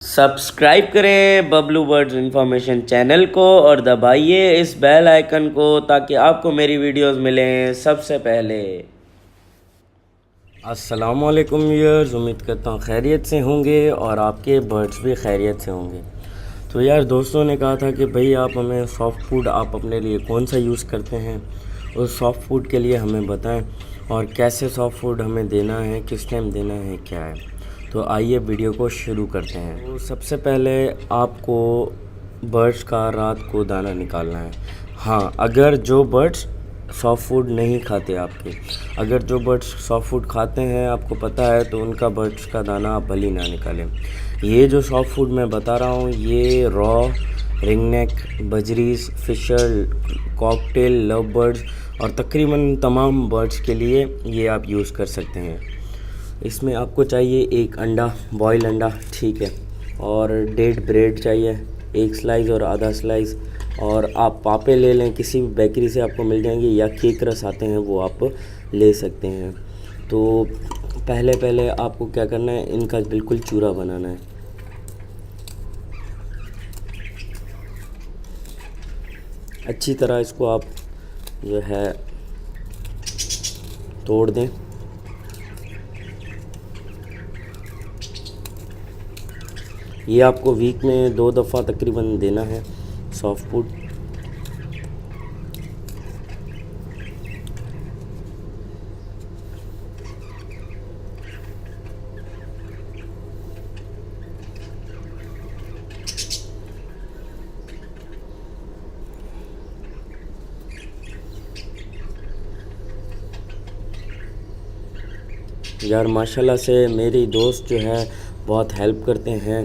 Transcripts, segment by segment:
Subscribe करें Bablu birds information channel को और दबाइए इस बेल आइकन को ताकि आपको मेरी वीडियोस मिलें सबसे पहले। अस्सलाम वालेकुम व्यूअर्स, उम्मीद करता हूँ खैरियत से होंगे और आपके बर्ड्स भी खैरियत से होंगे। तो यार दोस्तों ने कहा था कि भाई आप हमें सॉफ्ट फूड आप अपने लिए कौन सा यूज़ करते हैं, उस सॉफ्ट फूड के लिए हमें बताएं और कैसे सॉफ्ट फूड हमें देना है, किस टाइम देना है, क्या है। तो आइए वीडियो को शुरू करते हैं। तो सबसे पहले आपको बर्ड्स का रात को दाना निकालना है। हाँ, अगर जो बर्ड्स सॉफ्ट फूड नहीं खाते आपके, अगर जो बर्ड्स सॉफ्ट फूड खाते हैं आपको पता है, तो उनका बर्ड्स का दाना आप भली ना निकालें। ये जो सॉफ्ट फूड मैं बता रहा हूँ ये raw, ringneck, budgies, Fischer, cockatiel, love birds और तकरीबन तमाम बर्ड्स के लिए ये आप यूज़ कर सकते हैं। इसमें आपको चाहिए एक अंडा, बॉयल अंडा, ठीक है, और डेट ब्रेड चाहिए, एक स्लाइस और आधा स्लाइस, और आप पापे ले लें, किसी भी बेकरी से आपको मिल जाएंगे, या केक रस आते हैं वो आप ले सकते हैं। तो पहले आपको क्या करना है, इनका बिल्कुल चूरा बनाना है। अच्छी तरह इसको आप जो है तोड़ दें। ये आपको वीक में 2 दफ़ा तकरीबन देना है सॉफ्ट फूड। यार माशाल्लाह से मेरी दोस्त जो है बहुत हेल्प करते हैं,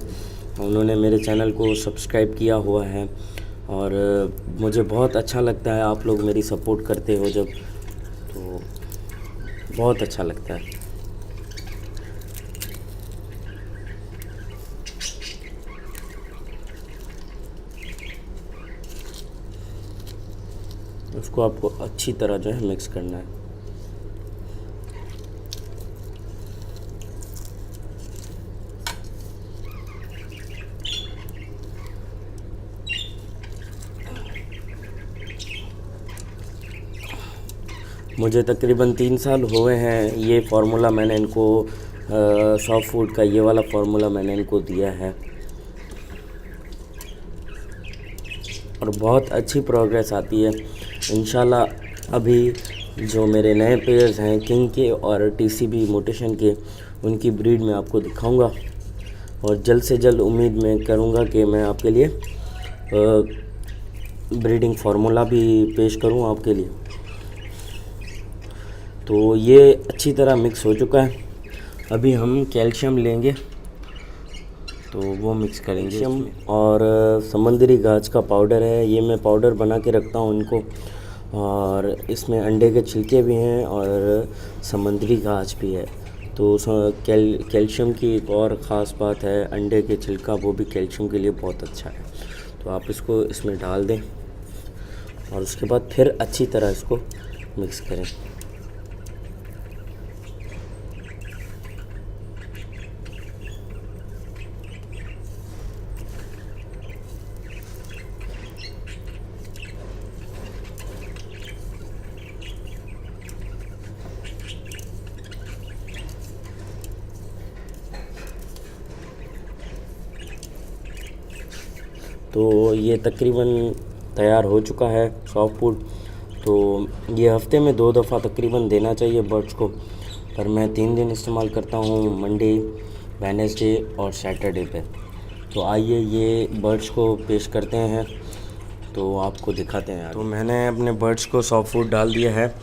उन्होंने मेरे चैनल को सब्सक्राइब किया हुआ है और मुझे बहुत अच्छा लगता है आप लोग मेरी सपोर्ट करते हो जब, तो बहुत अच्छा लगता है। उसको आपको अच्छी तरह जो है मिक्स करना है। मुझे तकरीबन 3 साल हुए हैं ये फार्मूला मैंने इनको सॉफ्ट फूड का ये वाला फार्मूला मैंने इनको दिया है और बहुत अच्छी प्रोग्रेस आती है इंशाल्लाह। अभी जो मेरे नए पेयर्स हैं किंग के और टीसीबी म्यूटेशन के, उनकी ब्रीड में आपको दिखाऊंगा और जल्द से जल्द उम्मीद मैं करूंगा कि मैं आपके लिए ब्रीडिंग फार्मूला भी पेश करूं आपके लिए। तो ये अच्छी तरह मिक्स हो चुका है। अभी हम कैल्शियम लेंगे तो वो मिक्स करेंगे। कैल्शियम और समंदरी गाज का पाउडर है, ये मैं पाउडर बना के रखता हूँ इनको, और इसमें अंडे के छिलके भी हैं और समंदरी गाज भी है। तो कैल्शियम की एक और ख़ास बात है, अंडे के छिलका वो भी कैल्शियम के लिए बहुत अच्छा है। तो आप इसको इसमें डाल दें और उसके बाद फिर अच्छी तरह इसको मिक्स करें। तो ये तकरीबन तैयार हो चुका है सॉफ्ट फूड। तो ये हफ्ते में 2 दफ़ा तकरीबन देना चाहिए बर्ड्स को, पर मैं 3 दिन इस्तेमाल करता हूँ, मंडे, वेडनेसडे और सैटरडे पे। तो आइए ये बर्ड्स को पेश करते हैं, तो आपको दिखाते हैं। तो मैंने अपने बर्ड्स को सॉफ्ट फूड डाल दिया है,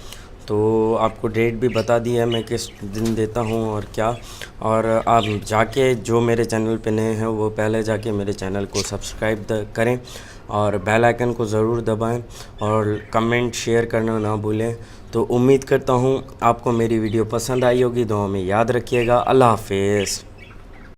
तो आपको डेट भी बता दी है मैं किस दिन देता हूँ और क्या। और आप जाके जो मेरे चैनल पे नए हैं वो पहले जाके मेरे चैनल को सब्सक्राइब करें और बेल आइकन को ज़रूर दबाएं और कमेंट शेयर करना ना भूलें। तो उम्मीद करता हूँ आपको मेरी वीडियो पसंद आई होगी। दुआ में याद रखिएगा। अल्लाह हाफिज़।